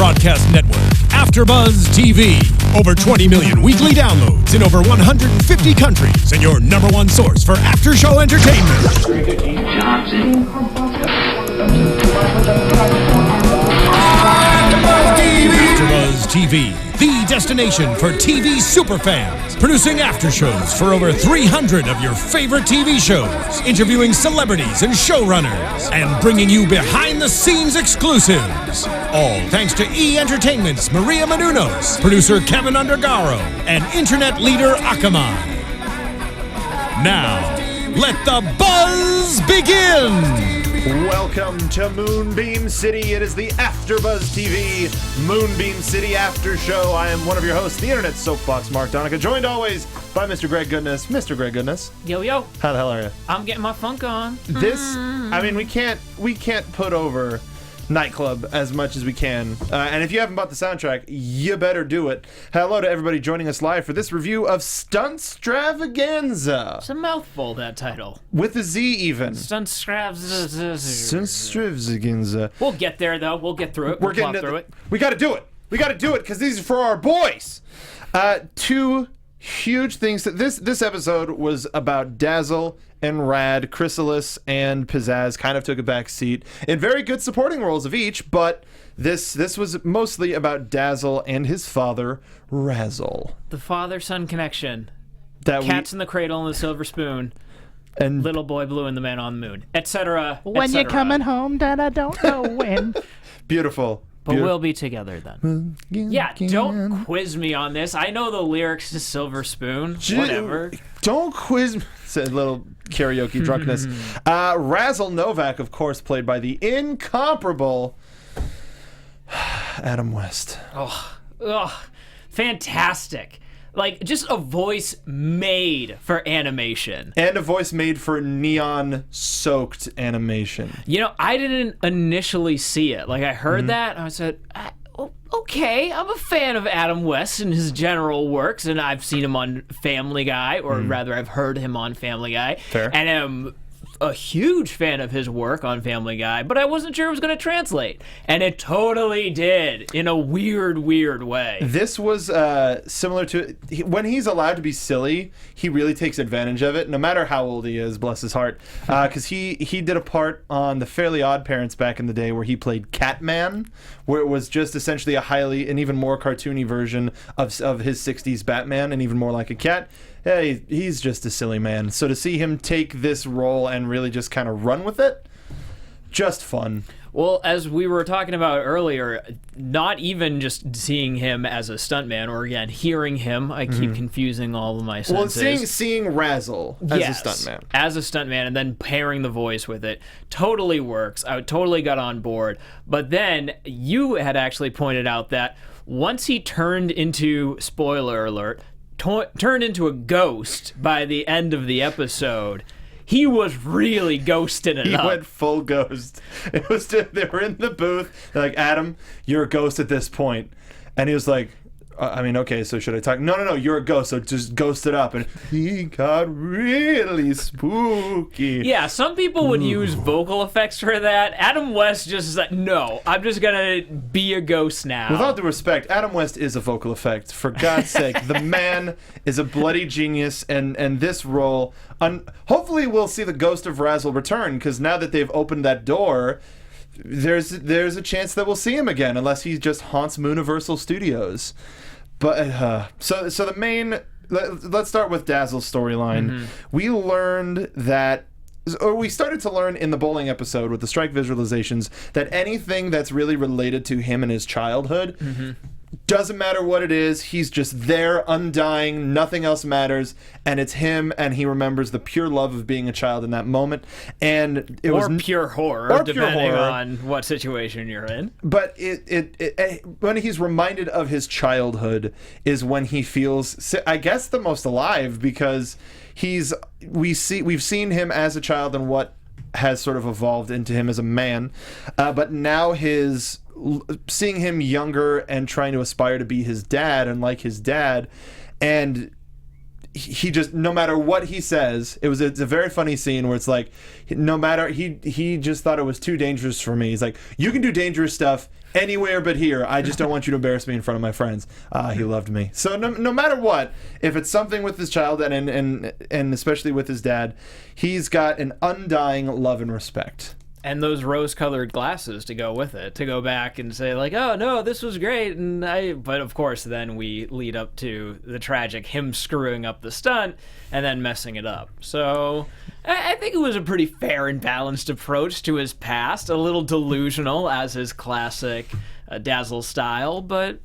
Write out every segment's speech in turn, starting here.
broadcast network, AFTERBUZZ TV. Over 20 million weekly downloads in over 150 countries, and your number one source for after-show entertainment. AFTERBUZZ TV, the destination for TV superfans, producing after shows for over 300 of your favorite TV shows, interviewing celebrities and showrunners, and bringing you behind-the-scenes exclusives. All thanks to E! Entertainment's Maria Menounos, producer Kevin Undergaro, and internet leader Akamai. Now, let the buzz begin! Welcome to Moonbeam City. It is the AFTERBUZZ TV Moonbeam City After Show. I am one of your hosts, the Internet Soapbox, Mark Donica, joined always by Mr. Greg Goodness. Mr. Greg Goodness. Yo, yo. How the hell are you? I'm getting my funk on. I mean, we can't put over Nightclub as much as we can. And if you haven't bought the soundtrack, you better do it. Hello to everybody joining us live for this review of Stuntstravaganza. It's a mouthful, that title. With a Z even. Stuntstravaganza. We'll get there, though. We'll get through it. We're getting through it. We got to do it. We got to do it because these are for our boys. Two huge things. This episode was about Dazzle and Rad. Chrysalis and Pizzazz kind of took a back seat in very good supporting roles of each, but this was mostly about Dazzle and his father, Razzle. The father-son connection. Cats in the Cradle and the Silver Spoon. And Little Boy Blue and the Man on the Moon, etc. When you're coming home, Dad, I don't know when. Beautiful. But we'll be together then. Yeah, don't quiz me on this. I know the lyrics to Silver Spoon. Whatever. Don't quiz me. It's a little karaoke drunkenness. Razzle Novak, of course, played by the incomparable Adam West. Oh, fantastic. Like, just a voice made for animation. And a voice made for neon-soaked animation. You know, I didn't initially see it. Like, I heard that, and I said, okay, I'm a fan of Adam West and his general works, and I've seen him on Family Guy, or rather, I've heard him on Family Guy. Fair. And I'm a huge fan of his work on Family Guy, but I wasn't sure it was going to translate. And it totally did, in a weird way. This was similar to... When he's allowed to be silly, he really takes advantage of it, no matter how old he is, bless his heart. Because he did a part on The Fairly Odd Parents back in the day where he played Catman, where it was just essentially an even more cartoony version of his 60s Batman, and even more like a cat. Hey, he's just a silly man. So to see him take this role and really just kind of run with it, just fun. Well, as we were talking about earlier, not even just seeing him as a stuntman, or again, hearing him, I keep confusing all of my senses. Well, seeing Razzle as a stuntman. As a stuntman, and then pairing the voice with it, totally works. I totally got on board. But then, you had actually pointed out that once he turned into, spoiler alert, turned into a ghost by the end of the episode, he was really ghosting it up. He went full ghost. It was they were in the booth. They're like, Adam, you're a ghost at this point. And he was like, I mean, okay, so should I talk? No, you're a ghost, so just ghost it up. And he got really spooky. Yeah, some people would use vocal effects for that. Adam West just is like, no, I'm just going to be a ghost now. With all due respect, Adam West is a vocal effect. For God's sake, the man is a bloody genius, and this role, hopefully we'll see the ghost of Razzle return, because now that they've opened that door, there's a chance that we'll see him again, unless he just haunts Mooniversal Studios. But so the main, let's start with Dazzle's storyline. We learned that, or we started to learn in the bowling episode with the strike visualizations, that anything that's really related to him and his childhood doesn't matter what it is, he's just there, undying, nothing else matters, and it's him, and he remembers the pure love of being a child in that moment, and it was pure horror, depending on what situation you're in. But when he's reminded of his childhood is when he feels, I guess, the most alive, because we've seen him as a child and what has sort of evolved into him as a man, but now seeing him younger and trying to aspire to be his dad and like his dad, and he just, no matter what he says, it's a very funny scene where it's like, no matter, he just thought it was too dangerous for me. He's like, you can do dangerous stuff anywhere but here. I just don't want you to embarrass me in front of my friends. He loved me. So no matter what, if it's something with his child and especially with his dad, he's got an undying love and respect. And those rose-colored glasses to go with it, to go back and say like, oh no, this was great, but of course then we lead up to the tragic him screwing up the stunt and then messing it up. So I think it was a pretty fair and balanced approach to his past, a little delusional as his classic Dazzle style, but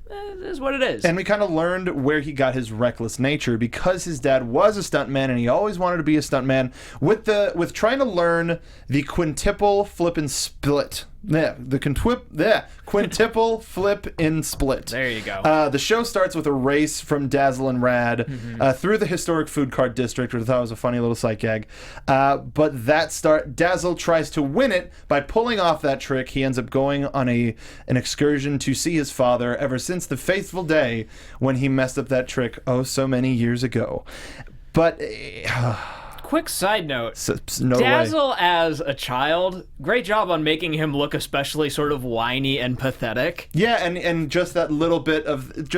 it is what it is. And we kind of learned where he got his reckless nature, because his dad was a stuntman and he always wanted to be a stuntman. With trying to learn the quintuple flip and split. Quintuple flip and split. There you go. The show starts with a race from Dazzle and Rad through the historic food cart district, which I thought was a funny little sight gag. But Dazzle tries to win it by pulling off that trick. He ends up going on an excursion to see his father ever since the fateful day when he messed up that trick so many years ago. But quick side note, no Dazzle way. As a child, great job on making him look especially sort of whiny and pathetic. Yeah, and just that little bit of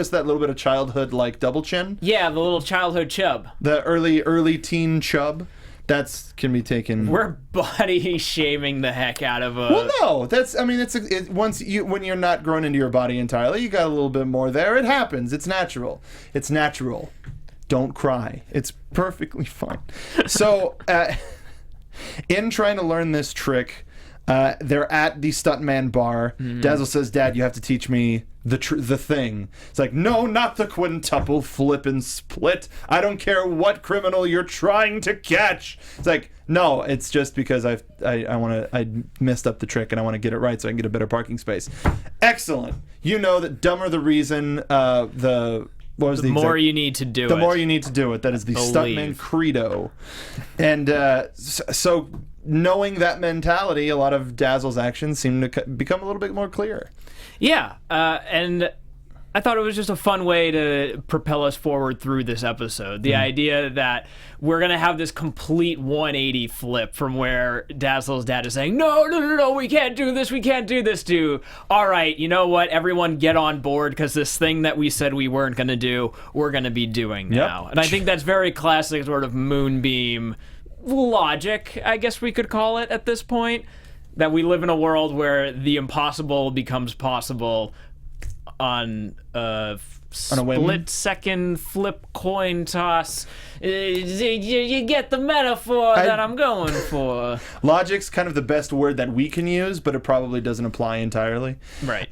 childhood, like double chin. Yeah, the little childhood chub. The early teen chub. That's can be taken. We're body shaming the heck out of a. Well, no, when you're not grown into your body entirely, you got a little bit more there. It happens. It's natural. It's natural. Don't cry. It's perfectly fine. So, in trying to learn this trick, they're at the stuntman bar. Dazzle says, "Dad, you have to teach me the thing." It's like, "No, not the quintuple flip and split. I don't care what criminal you're trying to catch." It's like, "No, it's just because I messed up the trick and I want to get it right so I can get a better parking space." Excellent. You know that dumber the reason, the more you need to do it. The more you need to do it. That is the stuntman credo. And so knowing that mentality, a lot of Dazzle's actions seem to become a little bit more clear. Yeah, and I thought it was just a fun way to propel us forward through this episode. The idea that we're going to have this complete 180 flip from where Dazzle's dad is saying, no, we can't do this, to, all right, you know what, everyone get on board because this thing that we said we weren't going to do, we're going to be doing now. Yep. And I think that's very classic sort of Moonbeam logic, I guess we could call it at this point, that we live in a world where the impossible becomes possible on a split-second flip coin toss. You get the metaphor that I'm going for. Logic's kind of the best word that we can use, but it probably doesn't apply entirely. Right.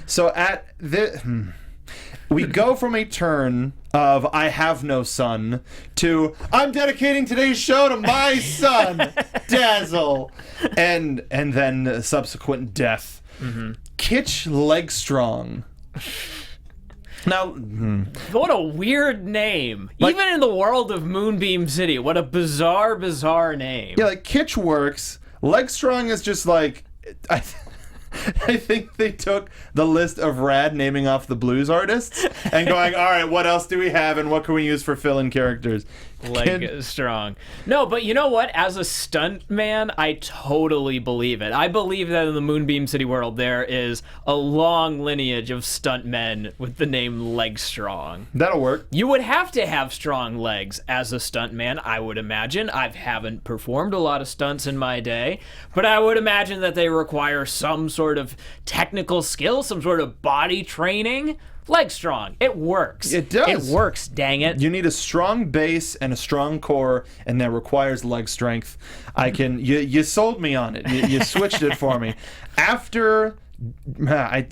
So we go from a turn of "I have no son" to "I'm dedicating today's show to my son, Dazzle," and then subsequent death. Kitsch Legstrong. Now, what a weird name. Even in the world of Moonbeam City, what a bizarre name. Yeah, like Kitsch works. Legstrong is just like, I think they took the list of Rad naming off the blues artists and going, all right, what else do we have and what can we use for fill-in characters? Strong. No, but you know what? As a stunt man, I totally believe it. I believe that in the Moonbeam City world, there is a long lineage of stunt men with the name Legstrong. That'll work. You would have to have strong legs as a stunt man, I would imagine. I haven't performed a lot of stunts in my day, but I would imagine that they require some sort of technical skill, some sort of body training. Legstrong. It works. It does. It works, dang it. You need a strong base and a strong core, and that requires leg strength. You sold me on it. You switched it for me. After...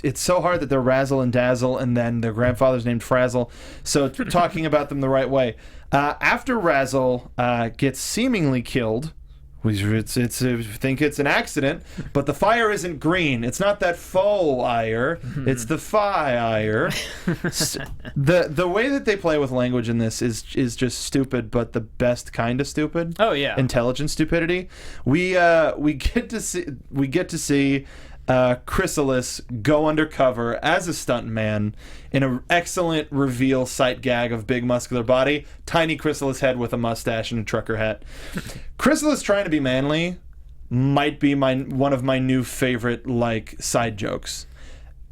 it's so hard that they're Razzle and Dazzle, and then their grandfather's named Frazzle. So talking about them the right way. After Razzle gets seemingly killed... We think it's an accident, but the fire isn't green. It's not that faux ire. It's the fire. The way that they play with language in this is just stupid, but the best kind of stupid. Oh yeah, intelligent stupidity. We get to see Chrysalis go undercover as a stuntman in an excellent reveal sight gag of big muscular body, tiny Chrysalis head with a mustache and a trucker hat. Chrysalis trying to be manly might be one of my new favorite side jokes,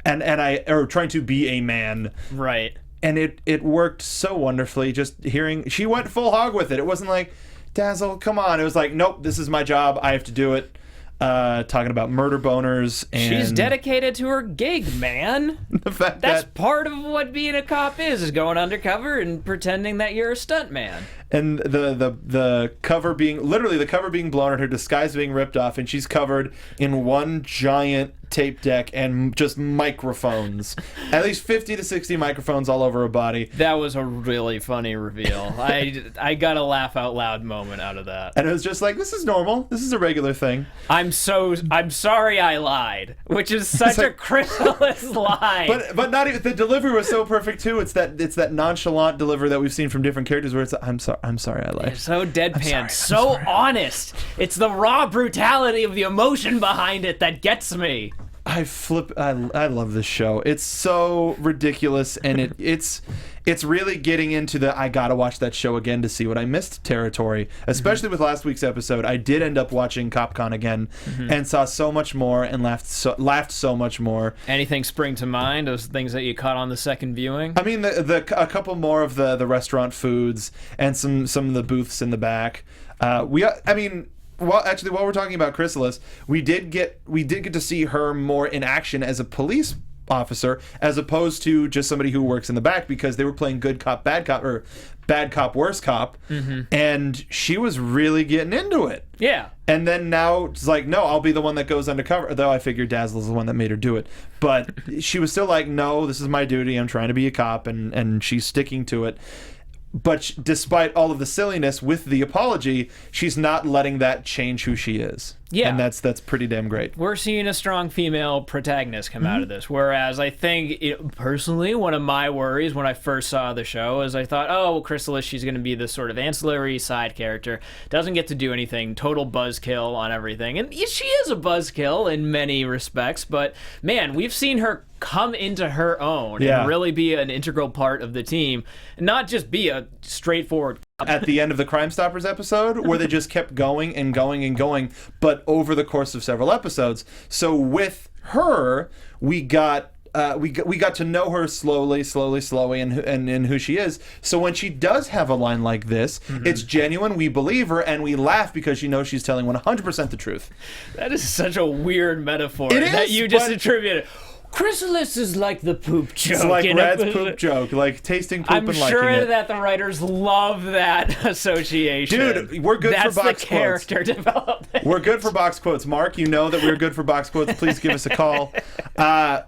or trying to be a man, right? And it worked so wonderfully. Just hearing she went full hog with it. It wasn't like, Dazzle, come on. It was like, nope, this is my job. I have to do it. Talking about murder boners, and she's dedicated to her gig, man. The fact that's that part of what being a cop is going undercover and pretending that you're a stuntman. And the cover being blown and her disguise being ripped off, and she's covered in one giant tape deck and just microphones. At least 50 to 60 microphones all over her body. That was a really funny reveal. I got a laugh out loud moment out of that. And it was just like, this is normal. This is a regular thing. I'm sorry I lied, which is such a Chrysalis line. But not even the delivery was so perfect too. It's that nonchalant delivery that we've seen from different characters where it's I'm sorry I lied. It's so deadpan, so honest. It's the raw brutality of the emotion behind it that gets me. I love this show. It's so ridiculous, and it's really getting into the I gotta watch that show again to see what I missed territory. Especially with last week's episode, I did end up watching CopCon again and saw so much more and laughed so much more. Anything spring to mind? Those things that you caught on the second viewing? I mean, a couple more of the restaurant foods and some of the booths in the back. Well, actually, while we're talking about Chrysalis, we did get to see her more in action as a police officer, as opposed to just somebody who works in the back, because they were playing good cop, bad cop, or bad cop, worse cop, and she was really getting into it. Yeah. And then now it's like, no, I'll be the one that goes undercover, though I figured Dazzle is the one that made her do it. But she was still like, no, this is my duty. I'm trying to be a cop, and she's sticking to it. But despite all of the silliness with the apology, she's not letting that change who she is. Yeah. And that's pretty damn great. We're seeing a strong female protagonist come out of this. Whereas I think, personally, one of my worries when I first saw the show is I thought, oh, well, Chrysalis, she's going to be this sort of ancillary side character. Doesn't get to do anything. Total buzzkill on everything. And she is a buzzkill in many respects. But, man, we've seen her come into her own and really be an integral part of the team. And not just be a straightforward at the end of the Crime Stoppers episode, where they just kept going and going and going, but over the course of several episodes. So with her, we got to know her slowly, and who she is. So when she does have a line like this, it's genuine. We believe her, and we laugh because she knows she's telling 100% the truth. That is such a weird metaphor that you just attributed. Chrysalis is like the poop joke. It's like Rad's poop joke, like tasting poop and liking it. I'm sure that the writers love that association. Dude, we're good for box quotes. That's the character development. We're good for box quotes. Mark, you know that we're good for box quotes. Please give us a call.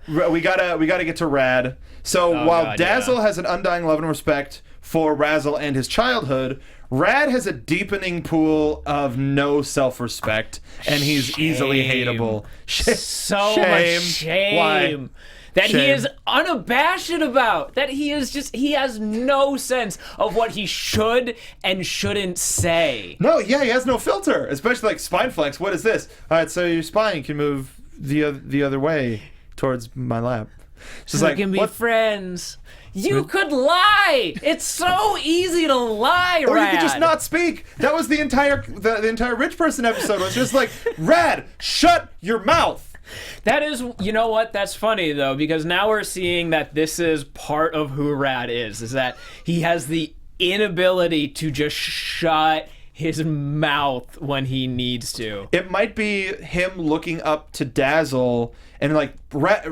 We gotta get to Rad. So while Dazzle has an undying love and respect for Razzle and his childhood, Rad has a deepening pool of no self-respect, and he's easily hateable. So much shame. Why? That he is unabashed about. That he has no sense of what he should and shouldn't say. No, yeah, he has no filter, especially like spine flex. What is this? All right, so your spine can move the other way towards my lap. So we can be friends. You could lie. It's so easy to lie, Rad. Or you could just not speak. That was the entire rich person episode. Was just like, Rad, shut your mouth. That is, you know what? That's funny though, because now we're seeing that this is part of who Rad is that he has the inability to just shut his mouth when he needs to. It might be him looking up to Dazzle, and like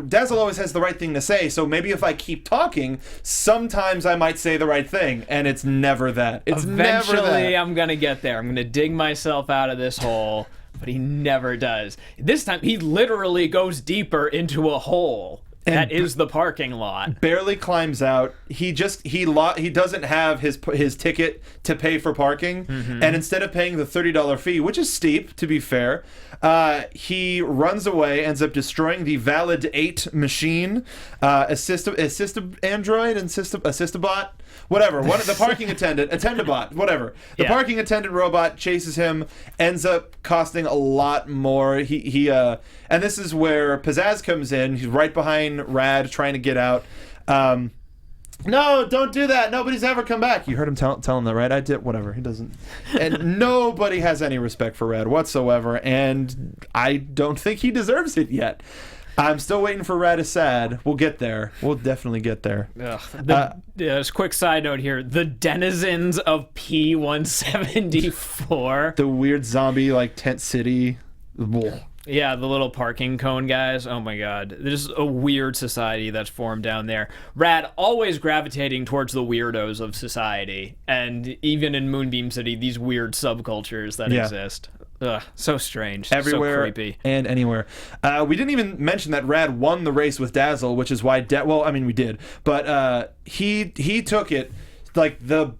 Dazzle always has the right thing to say, so maybe if I keep talking, sometimes I might say the right thing, and it's never that. Eventually, I'm gonna get there. I'm gonna dig myself out of this hole, but he never does. This time, he literally goes deeper into a hole. That is the parking lot. Barely climbs out. He doesn't have his ticket to pay for parking, and instead of paying the $30 fee, which is steep to be fair, he runs away, ends up destroying the Valid 8 machine, assist android and assistabot. whatever. One the parking attendant whatever. The parking attendant robot chases him, ends up costing a lot more. And this is where Pizzazz comes in. He's right behind Rad, trying to get out. No, don't do that. Nobody's ever come back. You heard him tell him that, right? I did. Whatever. He doesn't. And nobody has any respect for Rad whatsoever. And I don't think he deserves it yet. I'm still waiting for Rad is Sad. We'll get there. We'll definitely get there. Just a quick side note here. The denizens of P174. The weird zombie, tent city. Yeah, the little parking cone guys. Oh my god. There's a weird society that's formed down there. Rad always gravitating towards the weirdos of society. And even in Moonbeam City, these weird subcultures that exist. Ugh, so strange. Everywhere so creepy. And anywhere. We didn't even mention that Rad won the race with Dazzle, which is why... we did. But he took it the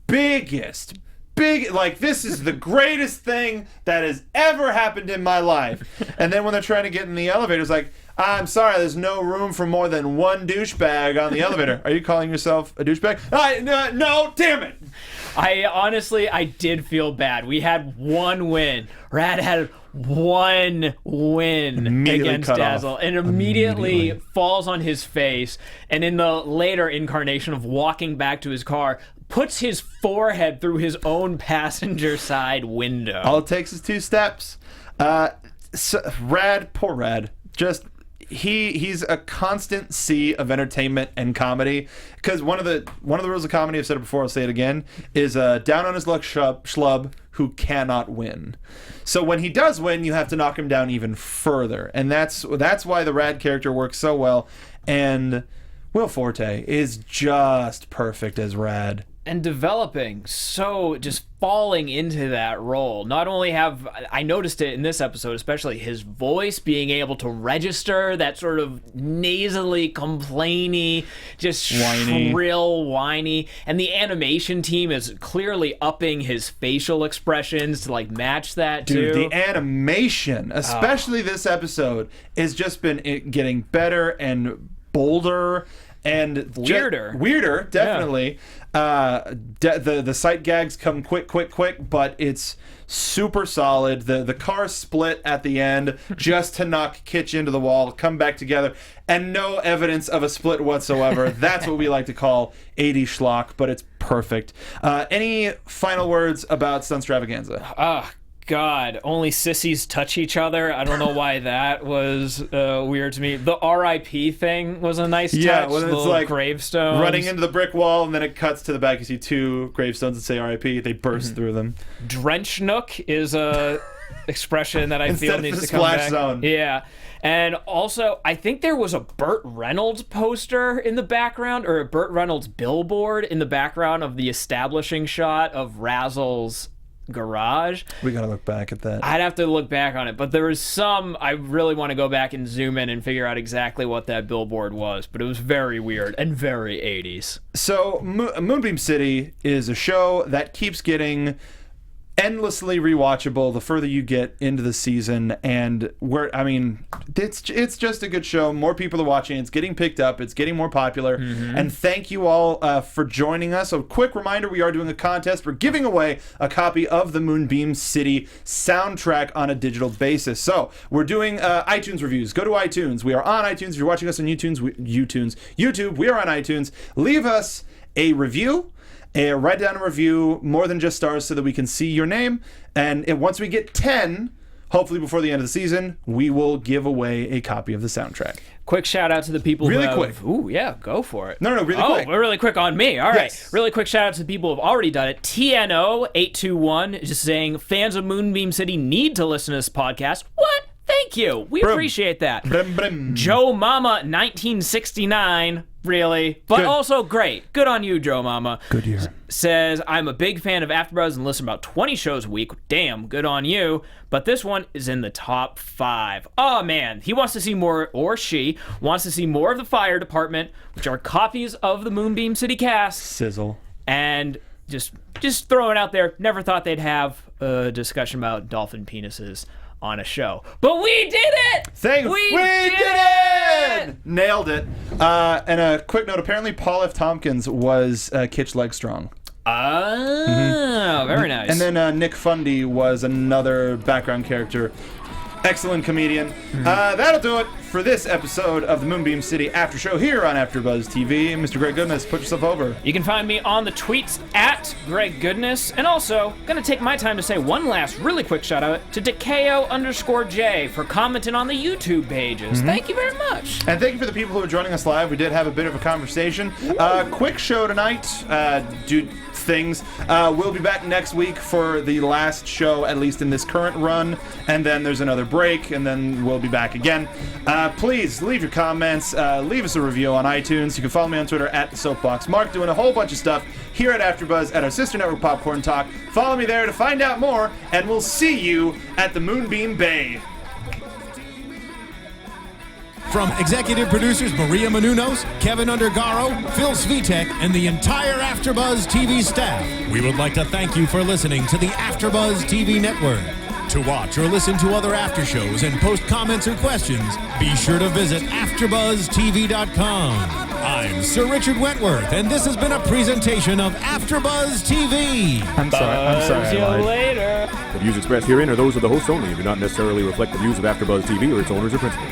biggest... this is the greatest thing that has ever happened in my life. And then when they're trying to get in the elevator, it's like, I'm sorry, there's no room for more than one douchebag on the elevator. Are you calling yourself a douchebag? No, damn it. I did feel bad. We had one win. Rad had one win against Dazzle and immediately falls on his face, and in the later incarnation of walking back to his car, puts his forehead through his own passenger side window. All it takes is 2 steps. Poor Rad, just... He's a constant sea of entertainment and comedy, because one of the rules of comedy, I've said it before, I'll say it again, is down on his luck schlub who cannot win. So when he does win, you have to knock him down even further, and that's why the Rad character works so well. And Will Forte is just perfect as Rad. And developing, so just falling into that role. Not only have I noticed it in this episode, especially his voice being able to register that sort of nasally, complainy, just shrill, whiny, and the animation team is clearly upping his facial expressions to match that too. Dude, the animation, especially this episode, has just been getting better and bolder. And weirder, definitely. Yeah. The sight gags come quick, but it's super solid. The car split at the end just to knock Kitsch into the wall, come back together, and no evidence of a split whatsoever. That's what we like to call 80 schlock, but it's perfect. Any final words about Stuntstravaganza? God, only sissies touch each other. I don't know why that was weird to me. The R.I.P. thing was a nice touch. Yeah, when it's like gravestones running into the brick wall, and then it cuts to the back. You see 2 gravestones that say R.I.P. They burst through them. Drench Nook is a expression that I feel needs to come splash back. Zone. Yeah. And also, I think there was a Burt Reynolds poster in the background, or a Burt Reynolds billboard in the background of the establishing shot of Razzle's garage. We gotta look back at that. I'd have to look back on it, but there was some... I really want to go back and zoom in and figure out exactly what that billboard was, but it was very weird and very 80s. So Moonbeam City is a show that keeps getting endlessly rewatchable the further you get into the season, and it's just a good show. More people are watching. It's getting picked up. It's getting more popular. And thank you all for joining us. A quick reminder, we are doing a contest. We're giving away a copy of the Moonbeam City soundtrack on a digital basis. So we're doing iTunes reviews. Go to iTunes. We are on iTunes. If you're watching us on YouTube, we are on iTunes. Leave us a review. Write down a review, more than just stars, so that we can see your name. And once we get 10, hopefully before the end of the season, we will give away a copy of the soundtrack. Quick shout out to the people really who have... quick. Ooh, yeah, go for it. No, really quick. Oh, really quick on me. All right. Yes. Really quick shout out to the people who have already done it. TNO821 just saying, fans of Moonbeam City need to listen to this podcast. What? Thank you. We appreciate that. Joe Mama 1969, really, but Good. Also great. Good on you, Joe Mama. Good year. Says, I'm a big fan of AfterBuzz and listen about 20 shows a week. Damn, good on you. But this one is in the top 5. Oh, man. He wants to see more, or she wants to see more of the fire department, which are copies of the Moonbeam City cast. Sizzle. And just throw it out there. Never thought they'd have a discussion about dolphin penises on a show. But we did it! We did it! Nailed it. And a quick note, apparently Paul F. Tompkins was Kitch Legstrong. Oh, very nice. And then Nick Fundy was another background character. Excellent comedian. That'll do it for this episode of the Moonbeam City After Show here on AfterBuzz TV. Mr. Greg Goodness, put yourself over. You can find me on the tweets at Greg Goodness. And also, gonna take my time to say one last really quick shout out to Decao_J for commenting on the YouTube pages. Thank you very much. And thank you for the people who are joining us live. We did have a bit of a conversation. Quick show tonight. Things. We'll be back next week for the last show, at least in this current run, and then there's another break, and then we'll be back again. Please leave your comments, leave us a review on iTunes. You can follow me on Twitter at The Soapbox Mark, doing a whole bunch of stuff here at AfterBuzz at our sister network Popcorn Talk. Follow me there to find out more, and we'll see you at the Moonbeam Bay. From executive producers Maria Menounos, Kevin Undergaro, Phil Svitek, and the entire AfterBuzz TV staff, we would like to thank you for listening to the AfterBuzz TV network. To watch or listen to other after shows and post comments or questions, be sure to visit AfterBuzzTV.com. I'm Sir Richard Wentworth, and this has been a presentation of AfterBuzz TV. I'm sorry. See you later. The views expressed herein are those of the hosts only and do not necessarily reflect the views of AfterBuzz TV or its owners or principals.